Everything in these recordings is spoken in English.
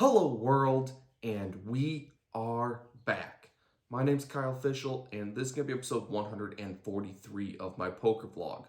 Hello, world, and we are back. My name's Kyle Fischl, and this is going to be episode 143 of my poker vlog.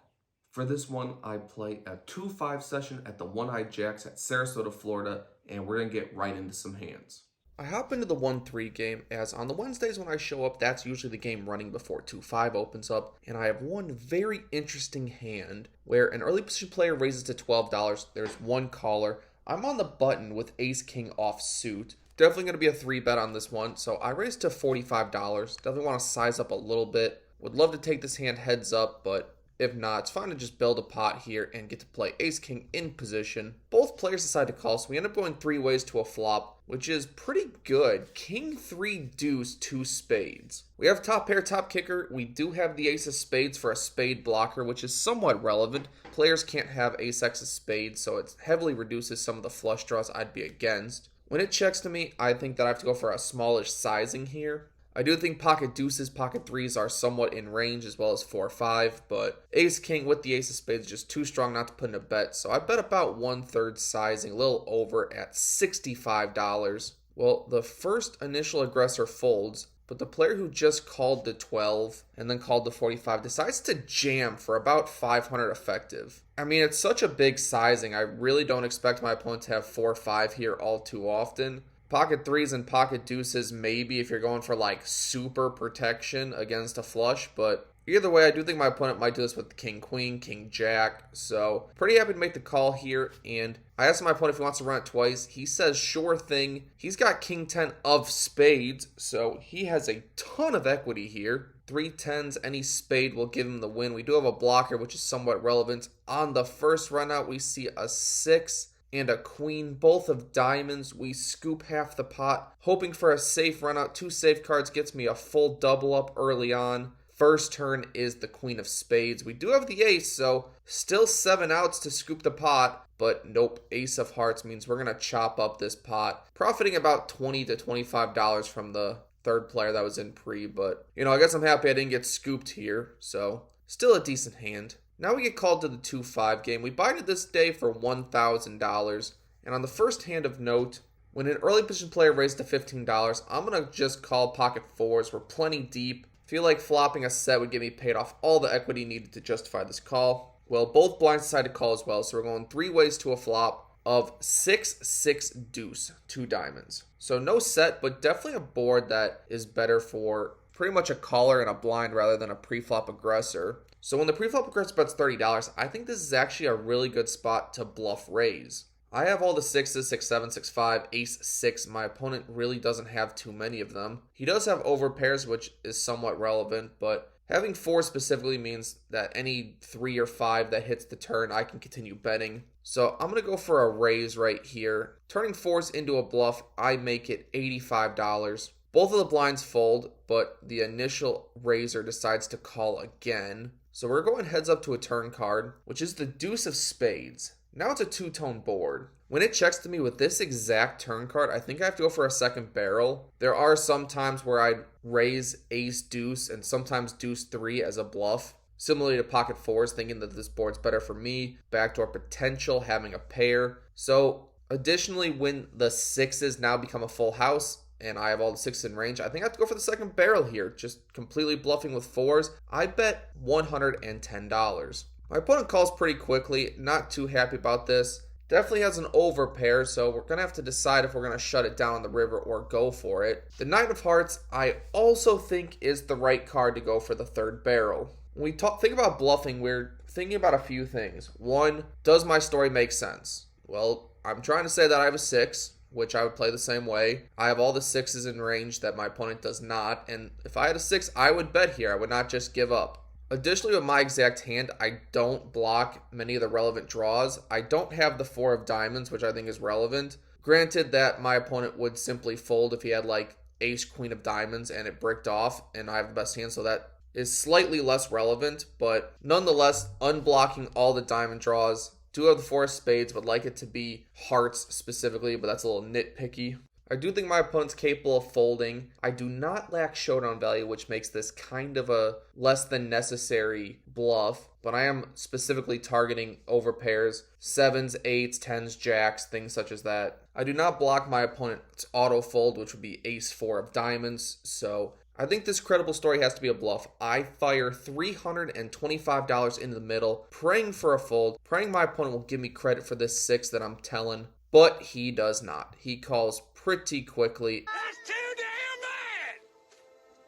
For this one, I play a 2-5 session at the One-Eyed Jacks at Sarasota, Florida, and we're going to get right into some hands. I hop into the 1-3 game, as on the Wednesdays when I show up, that's usually the game running before 2-5 opens up, and I have one very interesting hand where an early position player raises to $12, there's one caller. I'm on the button with ace-king offsuit. Definitely going to be a 3-bet on this one, so I raised to $45. Definitely want to size up a little bit. Would love to take this hand heads up, but if not, it's fine to just build a pot here and get to play ace-king in position. Both players decide to call, so we end up going 3 ways to a flop, which is pretty good. King 3 deuce 2 spades. We have top pair, top kicker. We do have the ace of spades for a spade blocker, which is somewhat relevant. Players can't have ace x of spades, so it heavily reduces some of the flush draws I'd be against. When it checks to me, I think that I have to go for a smallish sizing here. I do think pocket deuces, pocket threes are somewhat in range, as well as 4-5, but ace king with the ace of spades is just too strong not to put in a bet, so I bet about 1/3 sizing, a little over at $65. Well, the first initial aggressor folds, but the player who just called the 12 and then called the 45 decides to jam for about 500 effective. I mean, it's such a big sizing. I really don't expect my opponent to have 4-5 here all too often. Pocket threes and pocket deuces, maybe if you're going for like super protection against a flush, but either way, I do think my opponent might do this with king queen, king jack, so pretty happy to make the call here. And I asked my opponent if he wants to run it twice. He says sure thing. He's got king 10 of spades, so he has a ton of equity here. 3 10s, any spade will give him the win. We do have a blocker, which is somewhat relevant. On the first run out, we see a 6 and a queen, both of diamonds. We scoop half the pot, hoping for a safe run out. 2 safe cards gets me a full double up early on. First turn is the queen of spades. We do have the ace, so still 7 outs to scoop the pot, but nope, ace of hearts means we're going to chop up this pot, profiting about $20 to $25 from the third player that was in pre, but I guess I'm happy I didn't get scooped here, so still a decent hand. Now we get called to the 2-5 game. We bided this day for $1,000. And on the first hand of note, when an early position player raised to $15, I'm going to just call pocket fours. We're plenty deep. Feel like flopping a set would get me paid off all the equity needed to justify this call. Well, both blinds decide to call as well, so we're going 3 ways to a flop of 6-6 deuce, 2 diamonds. So no set, but definitely a board that is better for pretty much a caller and a blind rather than a pre-flop aggressor. So when the pre-flop aggressor bets $30, I think this is actually a really good spot to bluff raise. I have all the 6s, 6-7, 6-5, ace-6. My opponent really doesn't have too many of them. He does have overpairs, which is somewhat relevant, but having 4 specifically means that any 3 or 5 that hits the turn, I can continue betting. So I'm going to go for a raise right here. Turning 4s into a bluff, I make it $85. Both of the blinds fold, but the initial raiser decides to call again. So we're going heads up to a turn card, which is the deuce of spades. Now it's a 2-tone board. When it checks to me with this exact turn card, I think I have to go for a second barrel. There are some times where I'd raise ace deuce and sometimes deuce 3 as a bluff. Similarly to pocket fours, thinking that this board's better for me. Backdoor potential, having a pair. So additionally, when the 6s now become a full house, and I have all the 6s in range, I think I have to go for the second barrel here, just completely bluffing with 4s. I bet $110. My opponent calls pretty quickly, not too happy about this. Definitely has an overpair, so we're going to have to decide if we're going to shut it down on the river or go for it. The 9 of hearts, I also think is the right card to go for the third barrel. When we think about bluffing, we're thinking about a few things. 1, does my story make sense? Well, I'm trying to say that I have a 6, which I would play the same way. I have all the 6s in range that my opponent does not, and if I had a 6, I would bet here. I would not just give up. Additionally, with my exact hand, I don't block many of the relevant draws. I don't have the 4 of diamonds, which I think is relevant. Granted that my opponent would simply fold if he had like ace, queen of diamonds, and it bricked off, and I have the best hand, so that is slightly less relevant, but nonetheless, unblocking all the diamond draws. Do have the 4 of spades, would like it to be hearts specifically, but that's a little nitpicky. I do think my opponent's capable of folding. I do not lack showdown value, which makes this kind of a less than necessary bluff, but I am specifically targeting overpairs, 7s, 8s, 10s, jacks, things such as that. I do not block my opponent's auto fold, which would be ace-4 of diamonds, so I think this credible story has to be a bluff. I fire $325 into the middle, praying for a fold, praying my opponent will give me credit for this 6 that I'm telling, but he does not. He calls pretty quickly. That's too damn bad!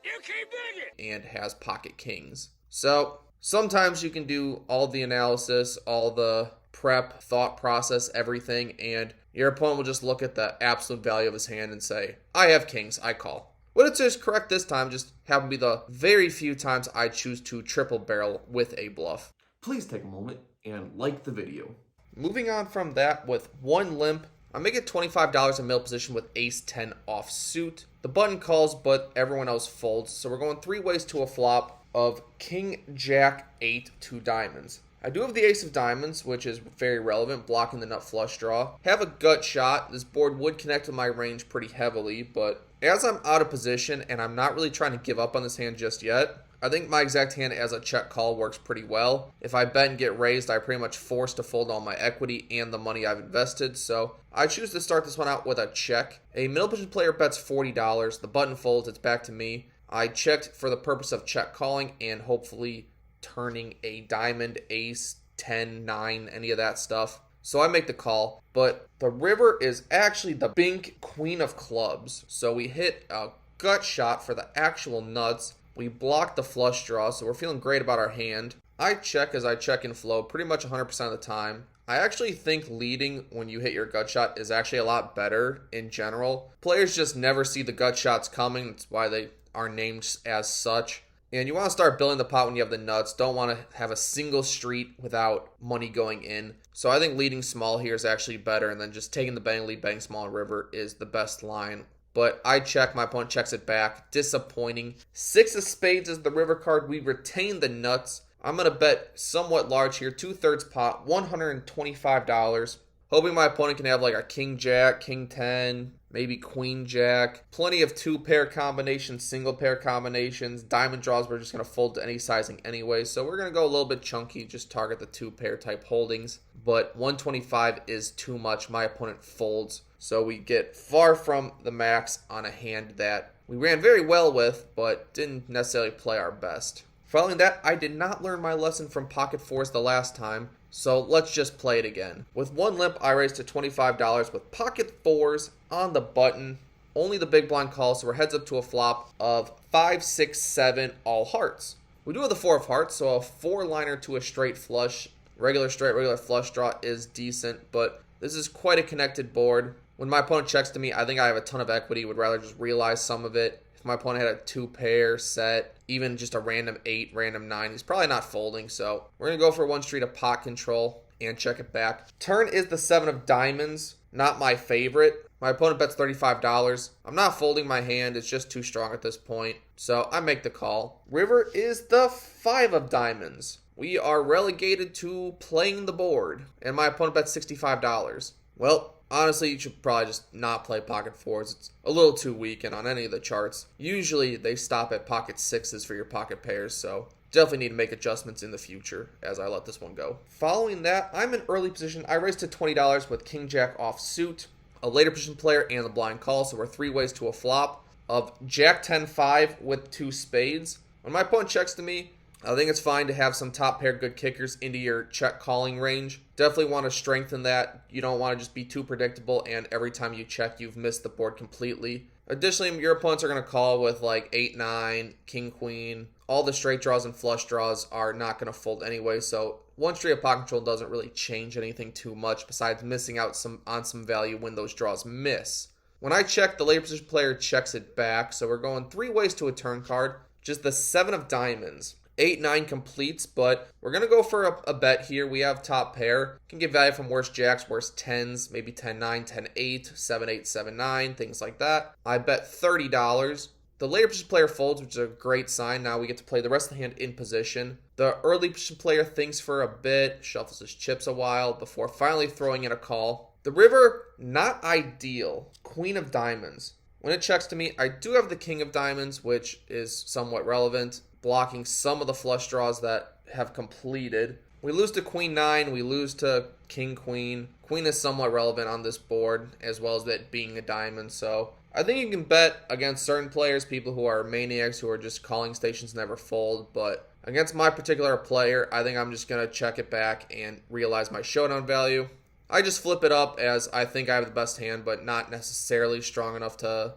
You keep digging! And has pocket kings. So sometimes you can do all the analysis, all the prep, thought process, everything, and your opponent will just look at the absolute value of his hand and say, I have kings, I call. What it's just correct this time just happened to be the very few times I choose to triple barrel with a bluff. Please take a moment and like the video. Moving on from that with one limp, I make it $25 in middle position with ace-10 offsuit. The button calls, but everyone else folds, so we're going 3 ways to a flop of king-jack-8 2 diamonds. I do have the ace of diamonds, which is very relevant, blocking the nut flush draw. Have a gut shot. This board would connect with my range pretty heavily, but as I'm out of position and I'm not really trying to give up on this hand just yet, I think my exact hand as a check call works pretty well. If I bet and get raised, I'm pretty much forced to fold all my equity and the money I've invested, so I choose to start this one out with a check. A middle position player bets $40. The button folds, it's back to me. I checked for the purpose of check calling and hopefully turning a diamond, ace, 10, 9, any of that stuff. So I make the call, but the river is actually the bink queen of clubs. So we hit a gut shot for the actual nuts. We block the flush draw, so we're feeling great about our hand. I check as I check and flow pretty much 100% of the time. I actually think leading when you hit your gut shot is actually a lot better in general. Players just never see the gut shots coming. That's why they are named as such. And you want to start building the pot when you have the nuts. Don't want to have a single street without money going in. So I think leading small here is actually better. And then just taking the betting lead, betting small river is the best line. But I check, my opponent checks it back. Disappointing. 6 of spades is the river card. We retain the nuts. I'm going to bet somewhat large here. 2/3 pot, $125. Hoping my opponent can have like a king jack, king 10, maybe queen jack. Plenty of 2-pair combinations, single pair combinations. Diamond draws, we're just going to fold to any sizing anyway. So we're going to go a little bit chunky, just target the 2-pair type holdings. But 125 is too much. My opponent folds. So we get far from the max on a hand that we ran very well with, but didn't necessarily play our best. Following that, I did not learn my lesson from pocket fours the last time, so let's just play it again. With one limp, I raised to $25 with pocket fours on the button. Only the big blind calls, so we're heads up to a flop of 5, 6, 7, all hearts. We do have the 4 of hearts, so a 4-liner to a straight flush. Regular straight, regular flush draw is decent, but this is quite a connected board. When my opponent checks to me, I think I have a ton of equity, would rather just realize some of it. If my opponent had a 2-pair set, even just a random 8, random 9, he's probably not folding, so we're going to go for one street of pot control and check it back. Turn is the 7 of diamonds, not my favorite. My opponent bets $35. I'm not folding my hand, it's just too strong at this point, so I make the call. River is the 5 of diamonds. We are relegated to playing the board, and my opponent bets $65. Well, honestly, you should probably just not play pocket fours. It's a little too weak, and on any of the charts, usually they stop at pocket 6s for your pocket pairs, so definitely need to make adjustments in the future as I let this one go. Following that, I'm in early position. I raised to $20 with king jack off suit, a later position player, and the blind call, so we're 3 ways to a flop of jack 10-5 with 2 spades. When my opponent checks to me, I think it's fine to have some top pair good kickers into your check calling range. Definitely want to strengthen that. You don't want to just be too predictable and every time you check you've missed the board completely. Additionally, your opponents are going to call with like 8-9, king queen. All the straight draws and flush draws are not going to fold anyway, so one street of pot control doesn't really change anything too much besides missing out on some value when those draws miss. When I check, the later position player checks it back, so we're going 3 ways to a turn card. Just the 7 of diamonds. 8-9 completes, but we're going to go for a bet here. We have top pair. Can get value from worse jacks, worse 10s, maybe 10-9, 10-8, 7-8, 7-9, things like that. I bet $30. The later position player folds, which is a great sign. Now we get to play the rest of the hand in position. The early position player thinks for a bit, shuffles his chips a while before finally throwing in a call. The river, not ideal. Queen of diamonds. When it checks to me, I do have the king of diamonds, which is somewhat relevant, blocking some of the flush draws that have completed. We lose to queen 9, we lose to king queen. Queen is somewhat relevant on this board, as well as that being a diamond, so I think you can bet against certain players, people who are maniacs, who are just calling stations never fold, but against my particular player, I think I'm just going to check it back and realize my showdown value. I just flip it up as I think I have the best hand, but not necessarily strong enough to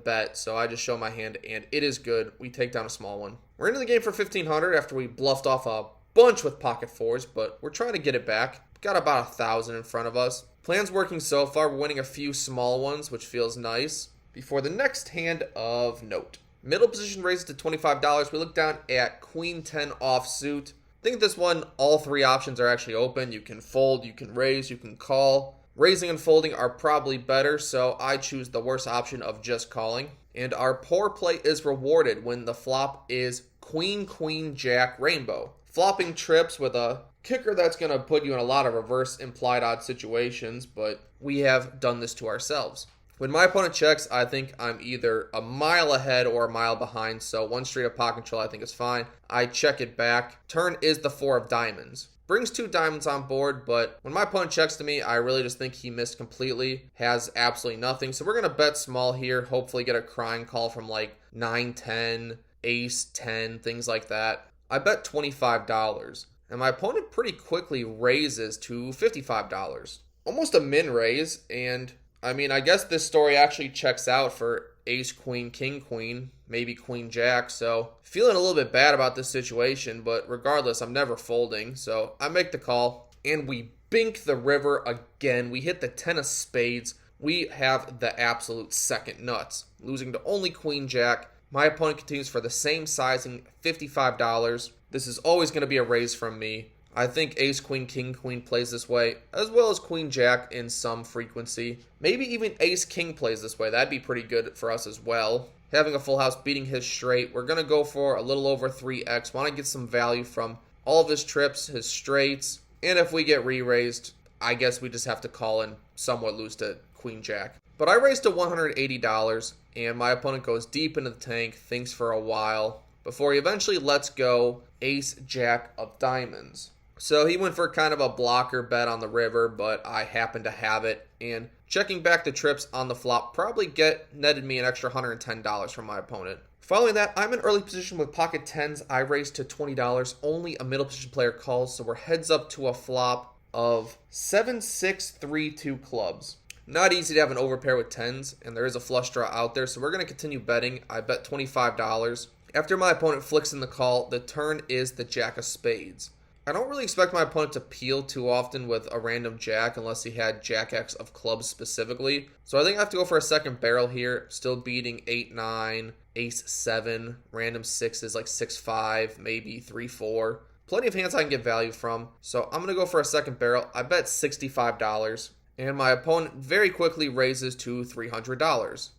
bet, so I just show my hand, and it is good. We take down a small one. We're into the game for 1,500 after we bluffed off a bunch with pocket fours, but we're trying to get it back. Got about 1,000 in front of us. Plan's working so far. We're winning a few small ones, which feels nice. Before the next hand of note. Middle position raises to $25. We look down at queen 10 offsuit. I think this one, all three options are actually open. You can fold, you can raise, you can call. Raising and folding are probably better, so I choose the worst option of just calling. And our poor play is rewarded when the flop is queen, queen, jack, rainbow. Flopping trips with a kicker that's going to put you in a lot of reverse implied odd situations, but we have done this to ourselves. When my opponent checks, I think I'm either a mile ahead or a mile behind, so one straight up pot control I think is fine. I check it back. Turn is the 4 of diamonds. Brings 2 diamonds on board, but when my opponent checks to me, I really just think he missed completely. Has absolutely nothing. So we're going to bet small here, hopefully get a crying call from like 9, 10, ace, 10, things like that. I bet $25, and my opponent pretty quickly raises to $55. Almost a min raise, and I mean, I guess this story actually checks out for ace, queen, king, queen, maybe queen, jack. So feeling a little bit bad about this situation, but regardless, I'm never folding. So I make the call, and we bink the river again. We hit the 10 of spades. We have the absolute second nuts, losing to only queen, jack. My opponent continues for the same sizing, $55. This is always going to be a raise from me. I think ace, queen, king, queen plays this way, as well as queen, jack in some frequency. Maybe even ace, king plays this way. That'd be pretty good for us as well. Having a full house, beating his straight. We're going to go for a little over 3x. Want to get some value from all of his trips, his straights. And if we get re-raised, I guess we just have to call and somewhat lose to queen, jack. But I raised to $180, and my opponent goes deep into the tank, thinks for a while, before he eventually lets go ace, jack of diamonds. So he went for kind of a blocker bet on the river, but I happen to have it. And checking back the trips on the flop probably netted me an extra $110 from my opponent. Following that, I'm in early position with pocket 10s. I raised to $20. Only a middle position player calls, so we're heads up to a flop of 7, 6, 3, 2 clubs. Not easy to have an overpair with 10s, and there is a flush draw out there, so we're going to continue betting. I bet $25. After my opponent flicks in the call, the turn is the jack of spades. I don't really expect my opponent to peel too often with a random jack unless he had jack X of clubs specifically. So I think I have to go for a second barrel here, still beating 8, 9, ace 7, random 6s like 6, 5, maybe 3, 4. Plenty of hands I can get value from, so I'm going to go for a second barrel. I bet $65, and my opponent very quickly raises to $300.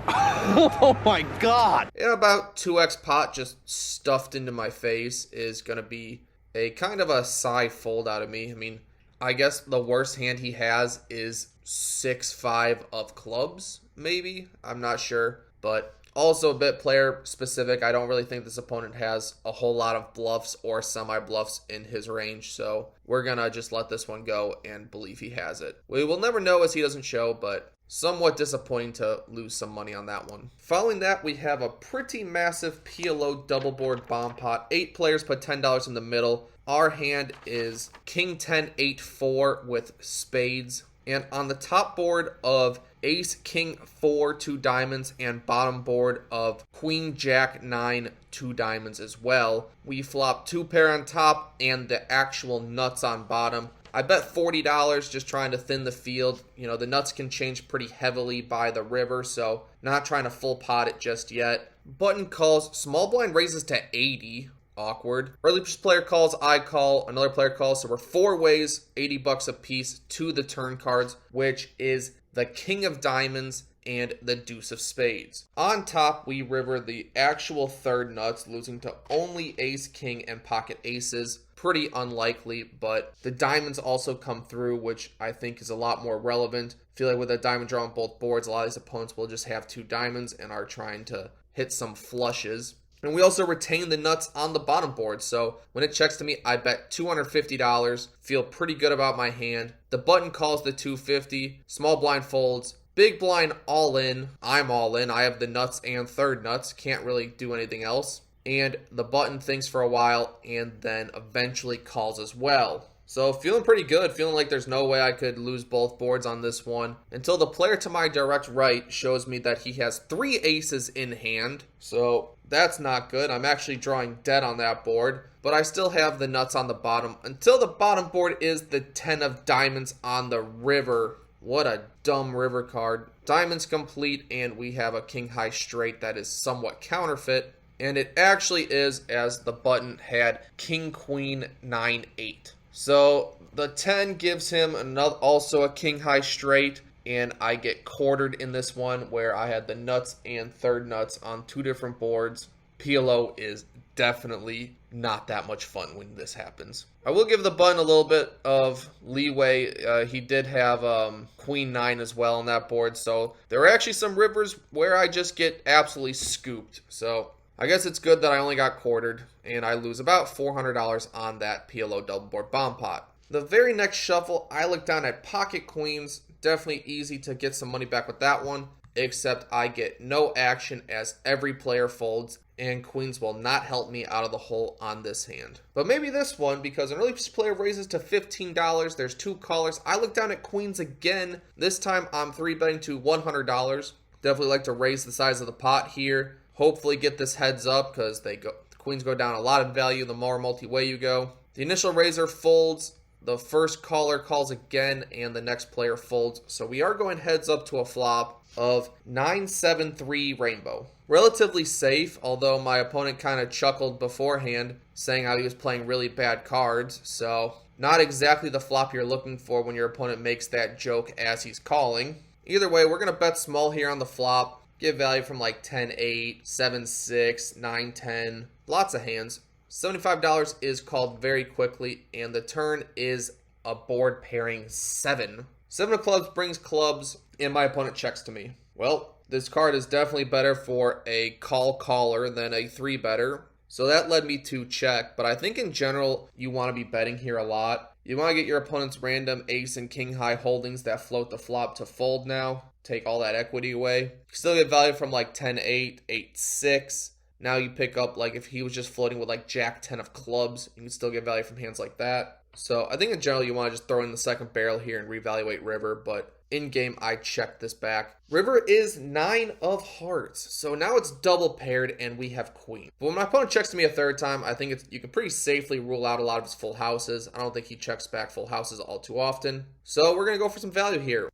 Oh my god! And about 2x pot just stuffed into my face is going to be a kind of a sigh fold out of me. I mean, I guess the worst hand he has is 6, 5 of clubs, maybe. I'm not sure, but also a bit player specific. I don't really think this opponent has a whole lot of bluffs or semi-bluffs in his range, so we're going to just let this one go and believe he has it. We will never know as he doesn't show, but somewhat disappointing to lose some money on that one. Following that, we have a pretty massive PLO double board bomb pot. 8 players put $10 in the middle. Our hand is king 10, 8, 4 with spades. And on the top board of ace, king, 4, 2 diamonds, and bottom board of queen, jack, 9, 2 diamonds as well, we flop 2 pair on top and the actual nuts on bottom. I bet $40 just trying to thin the field. You know, the nuts can change pretty heavily by the river, so not trying to full pot it just yet. Button calls, small blind raises to 80. Awkward. Early player calls, I call, another player calls, so we're 4 ways, $80 a piece to the turn cards, which is the king of diamonds, and the deuce of spades. On top, we river the actual third nuts, losing to only ace, king, and pocket aces. Pretty unlikely, but the diamonds also come through, which I think is a lot more relevant. I feel like with a diamond draw on both boards, a lot of these opponents will just have 2 diamonds and are trying to hit some flushes. And we also retain the nuts on the bottom board, so when it checks to me, I bet $250, feel pretty good about my hand. The button calls the 250, small blind folds, big blind all in, I'm all in, I have the nuts and third nuts, can't really do anything else. And the button thinks for a while and then eventually calls as well. So feeling pretty good, feeling like there's no way I could lose both boards on this one until the player to my direct right shows me that he has 3 aces in hand. So that's not good. I'm actually drawing dead on that board, but I still have the nuts on the bottom until the bottom board is the 10 of diamonds on the river. What a dumb river card. Diamonds complete, and we have a king high straight that is somewhat counterfeit. And it actually is, as the button had king queen 9-8. So the 10 gives him also a king high straight, and I get quartered in this one where I had the nuts and third nuts on 2 different boards. PLO is definitely not that much fun when this happens. I will give the button a little bit of leeway. He did have queen 9 as well on that board, so there are actually some rivers where I just get absolutely scooped. So I guess it's good that I only got quartered, and I lose about $400 on that PLO double board bomb pot. The very next shuffle, I look down at pocket queens. Definitely easy to get some money back with that one, except I get no action as every player folds, and queens will not help me out of the hole on this hand. But maybe this one, because an early player raises to $15. There's 2 callers. I look down at queens again. This time I'm 3-betting to $100. Definitely like to raise the size of the pot here. Hopefully get this heads up, because the queens go down a lot in value the more multi-way you go. The initial raiser folds, the first caller calls again, and the next player folds. So we are going heads up to a flop of 9-7-3 rainbow. Relatively safe, although my opponent kind of chuckled beforehand, saying how he was playing really bad cards. So not exactly the flop you're looking for when your opponent makes that joke as he's calling. Either way, we're going to bet small here on the flop. Give value from like 10-8, 7-6, 9-10, lots of hands. $75 is called very quickly, and the turn is a board pairing 7. 7 of clubs brings clubs, and my opponent checks to me. Well, this card is definitely better for a caller than a 3-better, so that led me to check. But I think in general, you want to be betting here a lot. You want to get your opponent's random ace and king high holdings that float the flop to fold now. Take all that equity away. You still get value from like 10-8, 8-6. Now you pick up, like if he was just floating with like jack 10 of clubs, you can still get value from hands like that. So I think in general you want to just throw in the second barrel here and reevaluate river, but in game I checked this back. River is 9 of hearts, so now it's double paired and we have queen. But when my opponent checks to me a third time, I think you can pretty safely rule out a lot of his full houses. I don't think he checks back full houses all too often. So we're going to go for some value here.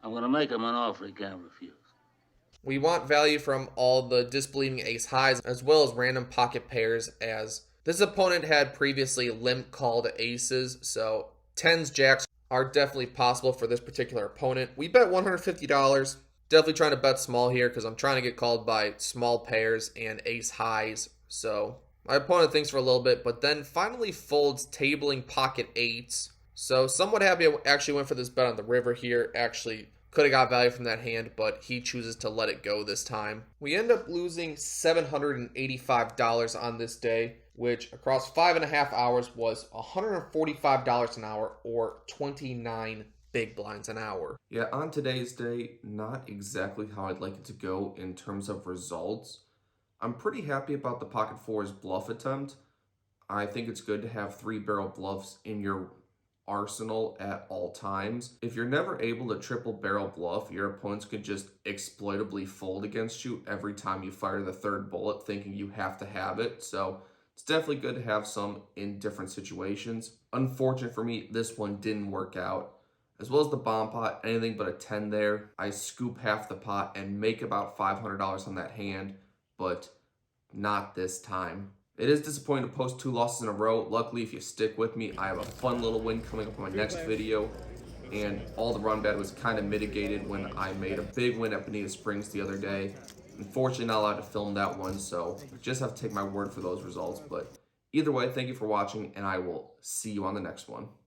I'm going to make him an offer he can't refuse. We want value from all the disbelieving ace highs as well as random pocket pairs, as this opponent had previously limp called aces, so 10s, jacks are definitely possible for this particular opponent. We bet $150. Definitely trying to bet small here because I'm trying to get called by small pairs and ace highs. So my opponent thinks for a little bit, but then finally folds tabling pocket 8s. So somewhat happy I actually went for this bet on the river here. Actually could have got value from that hand, but he chooses to let it go this time. We end up losing $785 on this day, which across 5.5 hours was $145 an hour, or 29 big blinds an hour. Yeah, on today's day, not exactly how I'd like it to go in terms of results. I'm pretty happy about the pocket 4's bluff attempt. I think it's good to have 3-barrel bluffs in your arsenal at all times. If you're never able to triple barrel bluff, your opponents could just exploitably fold against you every time you fire the third bullet, thinking you have to have it. So it's definitely good to have some in different situations. Unfortunate for me, this one didn't work out. As well as the bomb pot, anything but a 10 there. I scoop half the pot and make about $500 on that hand, but not this time. It is disappointing to post 2 losses in a row. Luckily, if you stick with me, I have a fun little win coming up in my next video. and all the run bad was kind of mitigated when I made a big win at Bonita Springs the other day. Unfortunately, not allowed to film that one, so I just have to take my word for those results. But either way, thank you for watching, and I will see you on the next one.